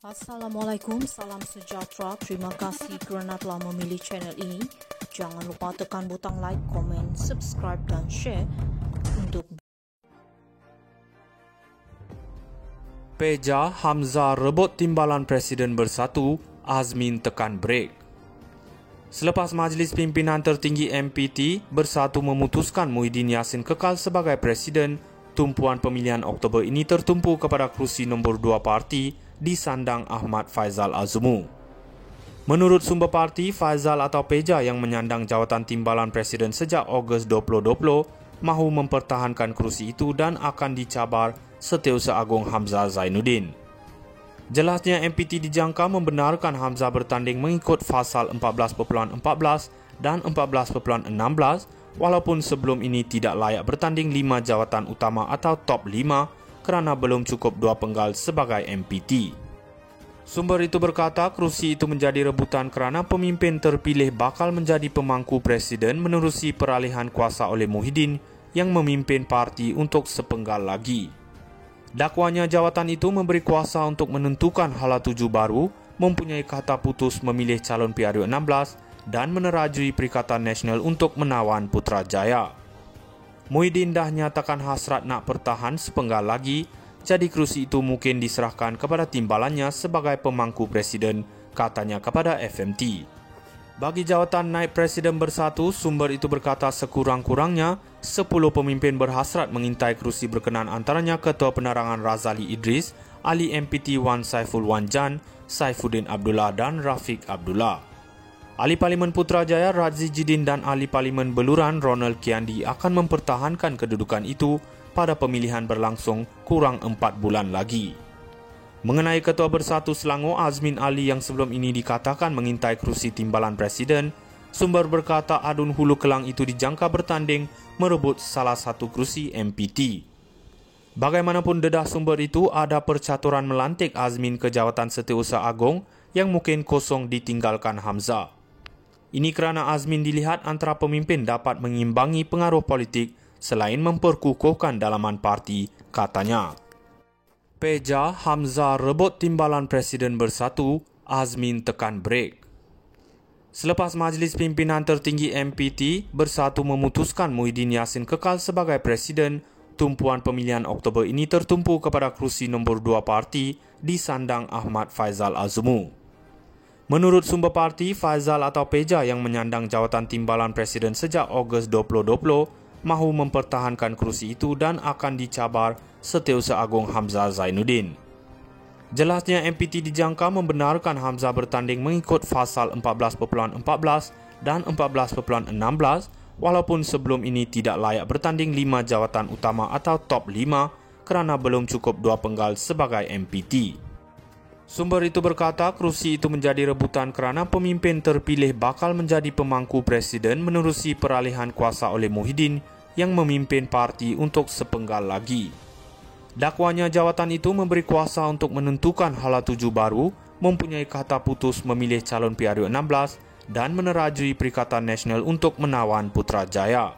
Assalamualaikum, salam sejahtera. Terima kasih kerana telah memilih channel ini. Jangan lupa tekan butang like, komen, subscribe dan share untuk Peja Hamzah rebut timbalan Presiden Bersatu, Azmin tekan brek. Selepas Majlis Pimpinan Tertinggi MPT Bersatu memutuskan Muhyiddin Yassin kekal sebagai Presiden, tumpuan pemilihan Oktober ini tertumpu kepada kerusi nombor 2 parti di sandang Ahmad Faizal Azumu. Menurut sumber parti, Faizal atau Peja yang menyandang jawatan timbalan Presiden sejak Ogos 2020 mahu mempertahankan kerusi itu dan akan dicabar Setiausaha Agung Hamzah Zainuddin. Jelasnya MPT dijangka membenarkan Hamzah bertanding mengikut pasal 14.14 dan 14.16 walaupun sebelum ini tidak layak bertanding 5 jawatan utama atau top 5 kerana belum cukup 2 penggal sebagai MPT. Sumber itu berkata kerusi itu menjadi rebutan kerana pemimpin terpilih bakal menjadi pemangku presiden menerusi peralihan kuasa oleh Muhyiddin yang memimpin parti untuk sepenggal lagi. Dakwanya jawatan itu memberi kuasa untuk menentukan hala tuju baru, mempunyai kata putus memilih calon PRU16 dan menerajui Perikatan Nasional untuk menawan Putrajaya. Muhyiddin dah nyatakan hasrat nak pertahan sepenggal lagi, jadi kerusi itu mungkin diserahkan kepada timbalannya sebagai pemangku presiden, katanya kepada FMT. Bagi jawatan naib Presiden Bersatu, sumber itu berkata sekurang-kurangnya 10 pemimpin berhasrat mengintai kerusi berkenaan antaranya Ketua Penerangan Razali Idris, Ahli MPT Wan Saiful Wanjan, Saifuddin Abdullah dan Rafiq Abdullah. Ahli Parlimen Putrajaya Radzi Jidin dan Ahli Parlimen Beluran Ronald Kiandi akan mempertahankan kedudukan itu pada pemilihan berlangsung kurang 4 bulan lagi. Mengenai Ketua Bersatu Selangor Azmin Ali yang sebelum ini dikatakan mengintai kerusi timbalan Presiden, sumber berkata adun hulu kelang itu dijangka bertanding merebut salah satu kerusi MPT. Bagaimanapun dedah sumber itu, ada percaturan melantik Azmin ke jawatan Setiausaha Agung yang mungkin kosong ditinggalkan Hamzah. Ini kerana Azmin dilihat antara pemimpin dapat mengimbangi pengaruh politik selain memperkukuhkan dalaman parti, katanya. Peja Hamzah rebut timbalan Presiden Bersatu, Azmin tekan brek. Selepas Majlis Pimpinan Tertinggi MPT Bersatu memutuskan Muhyiddin Yassin kekal sebagai Presiden, tumpuan pemilihan Oktober ini tertumpu kepada kerusi nombor 2 parti di sandang Ahmad Faizal Azumu. Menurut sumber parti, Faizal atau Peja yang menyandang jawatan timbalan Presiden sejak Ogos 2020 mahu mempertahankan kerusi itu dan akan dicabar Setiausaha Agung Hamzah Zainuddin. Jelasnya MPT dijangka membenarkan Hamzah bertanding mengikut pasal 14.14 dan 14.16 walaupun sebelum ini tidak layak bertanding 5 jawatan utama atau top 5 kerana belum cukup 2 penggal sebagai MPT. Sumber itu berkata kerusi itu menjadi rebutan kerana pemimpin terpilih bakal menjadi pemangku presiden menerusi peralihan kuasa oleh Muhyiddin yang memimpin parti untuk sepenggal lagi. Dakwanya jawatan itu memberi kuasa untuk menentukan hala tuju baru, mempunyai kata putus memilih calon PRU16 dan menerajui Perikatan Nasional untuk menawan Putrajaya.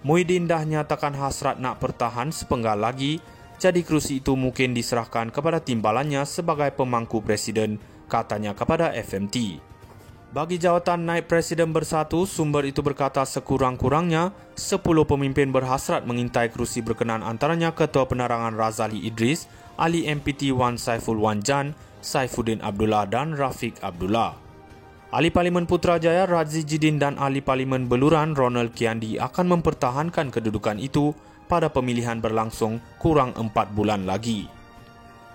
Muhyiddin dah nyatakan hasrat nak pertahan sepenggal lagi, jadi kerusi itu mungkin diserahkan kepada timbalannya sebagai pemangku presiden, katanya kepada FMT. Bagi jawatan naib Presiden Bersatu, sumber itu berkata sekurang-kurangnya 10 pemimpin berhasrat mengintai kerusi berkenaan antaranya Ketua Penerangan Razali Idris, Ahli MPT Wan Saiful Wanjan, Saifuddin Abdullah dan Rafiq Abdullah. Ahli Parlimen Putrajaya Radzi Jidin dan Ahli Parlimen Beluran Ronald Kiandi akan mempertahankan kedudukan itu pada pemilihan berlangsung kurang 4 bulan lagi.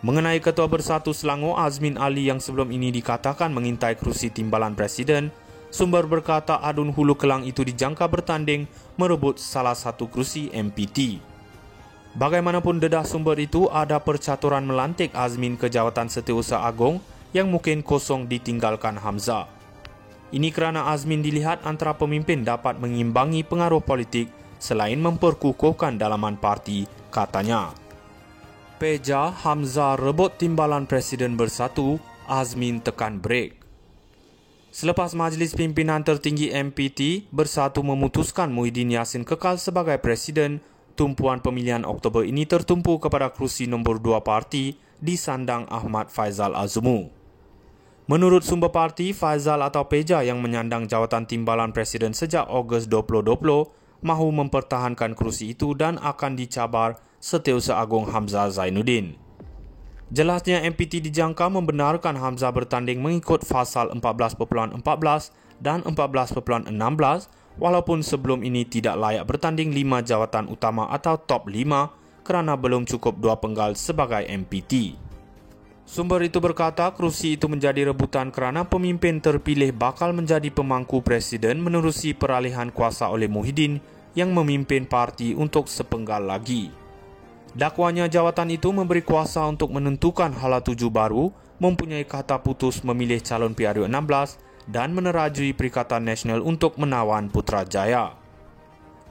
Mengenai Ketua Bersatu Selangor Azmin Ali yang sebelum ini dikatakan mengintai kerusi timbalan Presiden, sumber berkata adun hulu kelang itu dijangka bertanding merebut salah satu kerusi MPT. Bagaimanapun dedah sumber itu, ada percaturan melantik Azmin ke jawatan Setiausaha Agung yang mungkin kosong ditinggalkan Hamzah. Ini kerana Azmin dilihat antara pemimpin dapat mengimbangi pengaruh politik selain memperkukuhkan dalaman parti, katanya. Peja Hamzah rebut timbalan Presiden Bersatu, Azmin tekan brek. Selepas Majlis Pimpinan Tertinggi MPT Bersatu memutuskan Muhyiddin Yassin kekal sebagai Presiden, tumpuan pemilihan Oktober ini tertumpu kepada kerusi nombor 2 parti disandang Ahmad Faizal Azumu. Menurut sumber parti, Faizal atau Peja yang menyandang jawatan timbalan Presiden sejak Ogos 2020 mahu mempertahankan kerusi itu dan akan dicabar Setiausaha Agung Hamzah Zainuddin. Jelasnya MPT dijangka membenarkan Hamzah bertanding mengikut pasal 14.14 dan 14.16 walaupun sebelum ini tidak layak bertanding 5 jawatan utama atau top 5 kerana belum cukup 2 penggal sebagai MPT. Sumber itu berkata kerusi itu menjadi rebutan kerana pemimpin terpilih bakal menjadi pemangku presiden menerusi peralihan kuasa oleh Muhyiddin yang memimpin parti untuk sepenggal lagi. Dakwanya jawatan itu memberi kuasa untuk menentukan hala tuju baru, mempunyai kata putus memilih calon PRU16 dan menerajui Perikatan Nasional untuk menawan Putrajaya.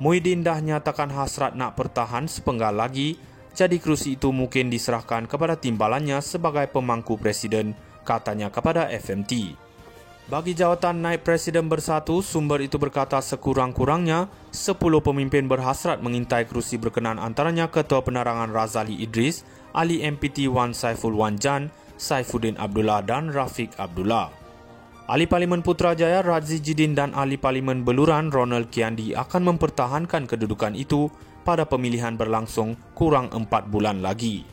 Muhyiddin dah nyatakan hasrat nak pertahan sepenggal lagi, jadi kerusi itu mungkin diserahkan kepada timbalannya sebagai pemangku presiden, katanya kepada FMT. Bagi jawatan naib presiden bersatu, sumber itu berkata sekurang-kurangnya 10 pemimpin berhasrat mengintai kerusi berkenaan antaranya Ketua Penerangan Razali Idris, Ahli MPT Wan Saiful Wanjan, Saifuddin Abdullah dan Rafiq Abdullah. Ahli Parlimen Putrajaya Radzi Jidin dan Ahli Parlimen Beluran Ronald Kiandi akan mempertahankan kedudukan itu pada pemilihan berlangsung kurang 4 bulan lagi.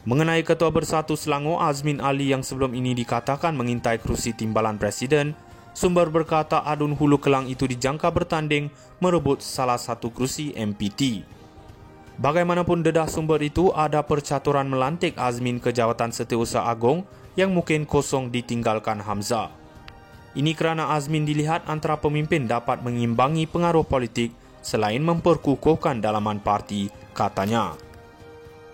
Mengenai Ketua Bersatu Selangor Azmin Ali yang sebelum ini dikatakan mengintai kerusi timbalan Presiden, sumber berkata adun hulu kelang itu dijangka bertanding merebut salah satu kerusi MPT. Bagaimanapun dedah sumber itu, ada percaturan melantik Azmin ke jawatan Setiausaha Agung yang mungkin kosong ditinggalkan Hamzah. Ini kerana Azmin dilihat antara pemimpin dapat mengimbangi pengaruh politik selain memperkukuhkan dalaman parti, katanya.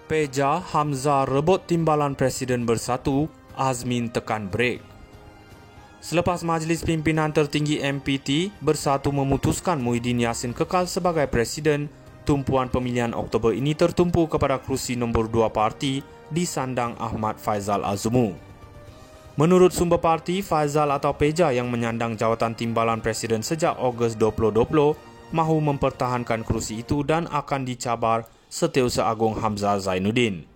Peja, Hamzah rebut timbalan Presiden bersatu, Azmin tekan brek. Selepas Majlis Pimpinan Tertinggi MPT bersatu memutuskan Muhyiddin Yassin kekal sebagai Presiden, tumpuan pemilihan Oktober ini tertumpu kepada kerusi nombor 2 parti disandang Ahmad Faizal Azumu. Menurut sumber parti, Faizal atau Peja yang menyandang jawatan timbalan Presiden sejak Ogos 2020 mahu mempertahankan kerusi itu dan akan dicabar Setiausaha Agung Hamzah Zainuddin.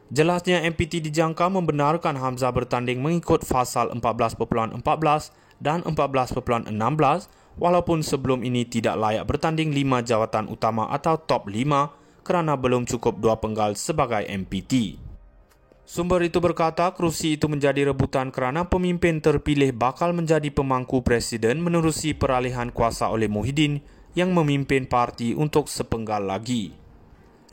Jelasnya MPT dijangka membenarkan Hamzah bertanding mengikut pasal 14.14 dan 14.16 walaupun sebelum ini tidak layak bertanding 5 jawatan utama atau top 5 kerana belum cukup 2 penggal sebagai MPT. Sumber itu berkata kerusi itu menjadi rebutan kerana pemimpin terpilih bakal menjadi pemangku presiden menerusi peralihan kuasa oleh Muhyiddin yang memimpin parti untuk sepenggal lagi.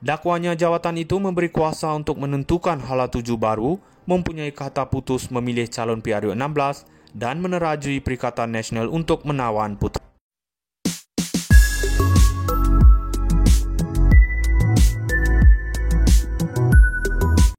Dakwanya jawatan itu memberi kuasa untuk menentukan hala tuju baru, mempunyai kata putus memilih calon PRU16 dan menerajui Perikatan Nasional untuk menawan Putrajaya.